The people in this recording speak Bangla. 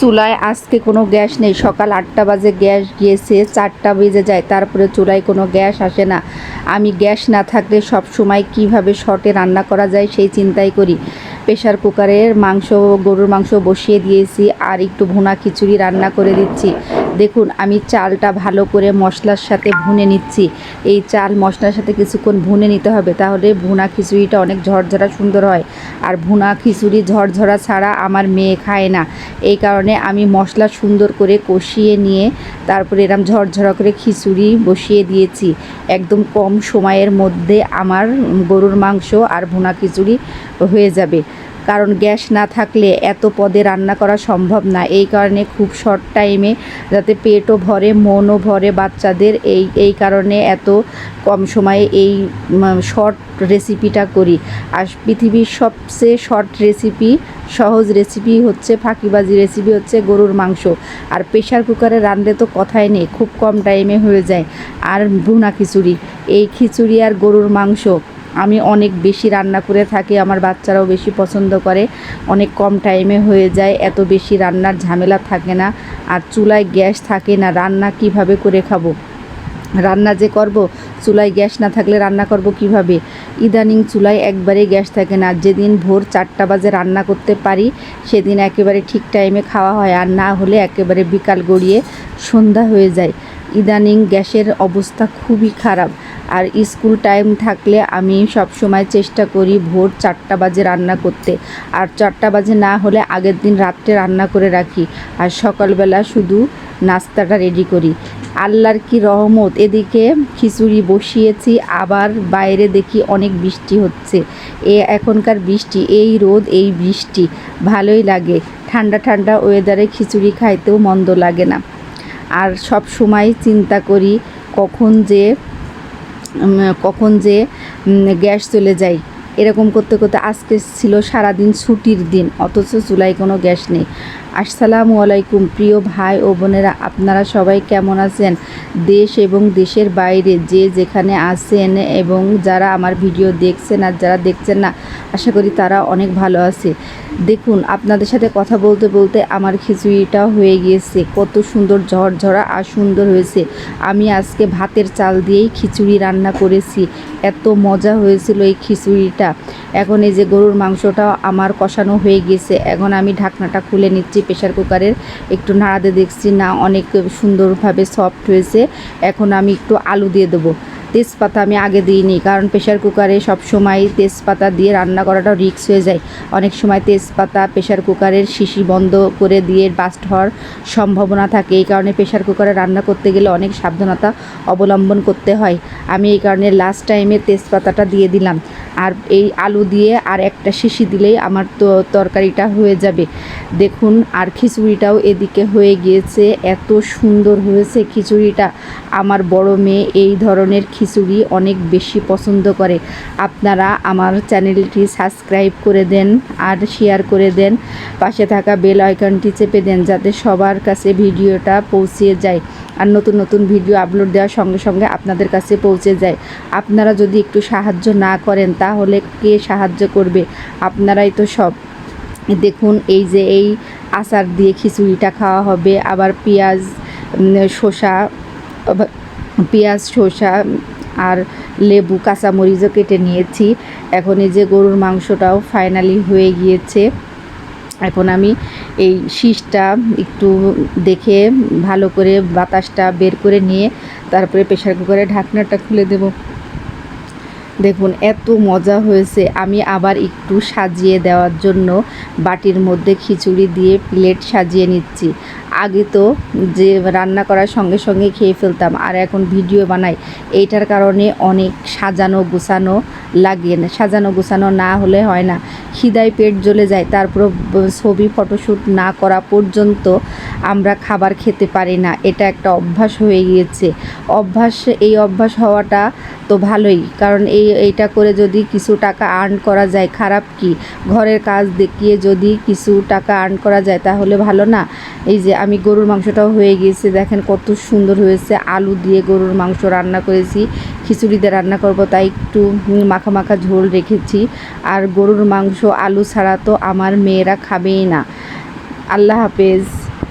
চুলায় আজকে কোনো গ্যাস নেই। সকাল 8টা বাজে গ্যাস গিয়েছে, 4টা বেজে যায়, তারপরে চুলায় কোনো গ্যাস আসে না। আমি গ্যাস না থাকলে সব সময় কীভাবে শর্টে রান্না করা যায় সেই চিন্তাই করি। প্রেশার কুকারের গরুর মাংস বসিয়ে দিয়েছি, আর একটু ভুনা খিচুড়ি রান্না করে দিচ্ছি। দেখুন আমি চালটা ভালো করে মশলার সাথে ভুনে নিচ্ছি। এই চাল মশলার সাথে কিছুক্ষণ ভুনে নিতে হবে, তাহলে ভুনা খিচুড়িটা অনেক ঝরঝরা সুন্দর হয়। আর ভুনা খিচুড়ি ঝরঝরা ছাড়া আমার মেয়ে খায় না। এই কারণে আমি মশলা সুন্দর করে কষিয়ে নিয়ে তারপরে এরম ঝরঝরা করে খিচুড়ি বসিয়ে দিয়েছি। একদম কম সময়ের মধ্যে আমার গরুর মাংস আর ভুনা খিচুড়ি হয়ে যাবে। কারণ গ্যাস না থাকলে এত পদে রান্না করা সম্ভব না। এই কারণে খুব শর্ট টাইমে যাতে পেটও ভরে মনও ভরে বাচ্চাদের, এই কারণে এত কম সময়ে এই শর্ট রেসিপিটা করি। আর পৃথিবীর সবচেয়ে শর্ট রেসিপি, সহজ রেসিপি হচ্ছে, ফাঁকিবাজি রেসিপি হচ্ছে গরুর মাংস। আর প্রেশার কুকারে রাঁধলে তো কথাই নেই, খুব কম টাইমে হয়ে যায়। আর ভুনা খিচুড়ি, এই খিচুড়ি আর গরুর মাংস আমি অনেক বেশি রান্না করে থাকি, আমার বাচ্চারাও বেশি পছন্দ করে। অনেক কম টাইমে হয়ে যায়, এত বেশি রান্নার ঝামেলা থাকে না। আর চুলায় গ্যাস থাকে না, রান্না কিভাবে করে খাবো? রান্না যে করব, চুলায় গ্যাস না থাকলে রান্না করব কিভাবে? ইদানিং চুলায় একবারে গ্যাস থাকে না। যেদিন ভোর 4টা বাজে রান্না করতে পারি সেদিন একেবারে ঠিক টাইমে খাওয়া হয়, আর না হলে একেবারে বিকাল গড়িয়ে সন্ধ্যা হয়ে যায়। ইদানিং গ্যাসের অবস্থা খুবই খারাপ। আর স্কুল টাইম থাকলে আমি সব সময় চেষ্টা করি ভোর 4টা বাজে রান্না করতে। আর 4টা বাজে না হলে আগের দিন রাত্রে রান্না করে রাখি, আর সকালবেলা শুধু নাস্তাটা রেডি করি। আল্লাহর কি রহমত, এদিকে খিচুড়ি বসিয়েছি, আবার বাইরে দেখি অনেক বৃষ্টি হচ্ছে। এখনকার বৃষ্টি, এই রোদ এই বৃষ্টি ভালোই লাগে। ঠান্ডা ঠান্ডা ওয়েদারে খিচুড়ি খাইতেও মন্দ লাগে না। আর সব সময় চিন্তা করি কখন যে গ্যাস চলে যায়। এরকম করতে করতে আজকে ছিল সারাদিন ছুটির দিন, অথচ চুলায় কোনো গ্যাস নেই। আসসালামু আলাইকুম প্রিয় ভাই ও বোনেরা, আপনারা সবাই কেমন আছেন? দেশ এবং দেশের বাইরে যে যেখানে আছেন, এবং যারা আমার ভিডিও দেখছেন আর যারা দেখছেন না, আশা করি তারা অনেক ভালো আছে। দেখুন আপনাদের সাথে কথা বলতে বলতে আমার খিচুড়িটা হয়ে গিয়েছে। কত সুন্দর ঝরঝরা আর সুন্দর হয়েছে। আমি আজকে ভাতের চাল দিয়েই খিচুড়ি রান্না করেছি, এত মজা হয়েছিল এই খিচুড়িটা। এখন এই যে গরুর মাংসটাও আমার কষানো হয়ে গিয়েছে, এখন আমি ঢাকনাটা খুলে নিচ্ছি প্রেশার কুকারের। একটু নাড়াতে দেখছি, না অনেক সুন্দরভাবে সফট হয়েছে। এখন আমি একটু আলু দিয়ে দেবো। তেজপাতা আমি আগে দিইনি, কারণ প্রেশার কুকারে সবসময় তেজপাতা দিয়ে রান্না করাটা রিস্ক হয়ে যায়। অনেক সময় তেজপাতা প্রেশার কুকারের শিশি বন্ধ করে দিয়ে বাস্ট হওয়ার সম্ভাবনা থাকে। এই কারণে প্রেশার কুকারে রান্না করতে গেলে অনেক সাবধানতা অবলম্বন করতে হয়। আমি এই কারণে লাস্ট টাইমে তেজপাতাটা দিয়ে দিলাম। আর এই আলু দিয়ে আর একটা শিশি দিলেই আমার তো তরকারিটা হয়ে যাবে। দেখুন আর খিচুড়িটাও এদিকে হয়ে গিয়েছে, এত সুন্দর হয়েছে খিচুড়িটা। আমার বড় মেয়ে এই ধরনের খিচুড়ি অনেক বেশি পছন্দ করে। আপনারা আমার চ্যানেলটি সাবস্ক্রাইব করে দেন আর শেয়ার করে দেন, পাশে থাকা বেল আইকনটি চেপে দেন, যাতে সবার কাছে ভিডিওটা পৌঁছে যায়। আর নতুন নতুন ভিডিও আপলোড দেওয়ার সঙ্গে সঙ্গে আপনাদের কাছে পৌঁছে যায়। আপনারা যদি একটু সাহায্য না করেন তাহলে কে সাহায্য করবে? আপনারাই তো সব। দেখুন এই যে এই আচার দিয়ে খিচুড়িটা খাওয়া হবে, আবার পেঁয়াজ শসা আর লেবু কাঁচামরিচও কেটে নিয়েছি। এখন এই যে গরুর মাংসটাও ফাইনালি হয়ে গিয়েছে। এখন আমি এই শীষটা একটু দেখে ভালো করে বাতাসটা বের করে নিয়ে তারপরে প্রেশার কুকারে ঢাকনাটা খুলে দেব। দেখুন এত মজা হয়েছে। আমি আবার একটু সাজিয়ে দেওয়ার জন্য বাটির মধ্যে খিচুড়ি দিয়ে প্লেট সাজিয়ে নিচ্ছি। আগে তো যে রান্না করার সঙ্গে সঙ্গে খেয়ে ফেলতাম, আর এখন ভিডিও বানাই, এইটার কারণে অনেক সাজানো গোছানো লাগে না। সাজানো গোছানো না হলে হয় না, খিদায় পেট জ্বলে যায়। তারপর ছবি ফটোশ্যুট না করা পর্যন্ত আমরা খাবার খেতে পারি না। এটা একটা অভ্যাস হয়ে গিয়েছে। এই অভ্যাস হওয়াটা তো ভালোই, কারণ এইটা করে যদি কিছু টাকা আর্ন করা যায়, খারাপ কি? ঘরের কাজ দেখিয়ে যদি কিছু টাকা আর্ন করা যায় তাহলে ভালো না? এই যে আমি গরুর মাংসটাও হয়ে গিয়েছে, দেখেন কত সুন্দর হয়েছে। আলু দিয়ে গরুর মাংস রান্না করেছি, খিচুড়ি দিয়ে রান্না করব, তাই একটু মাখা মাখা ঝোল রেখেছি। আর গরুর মাংস আলু ছাড়া তো আমার মেয়েরা খাবেই না। আল্লাহ হাফেজ।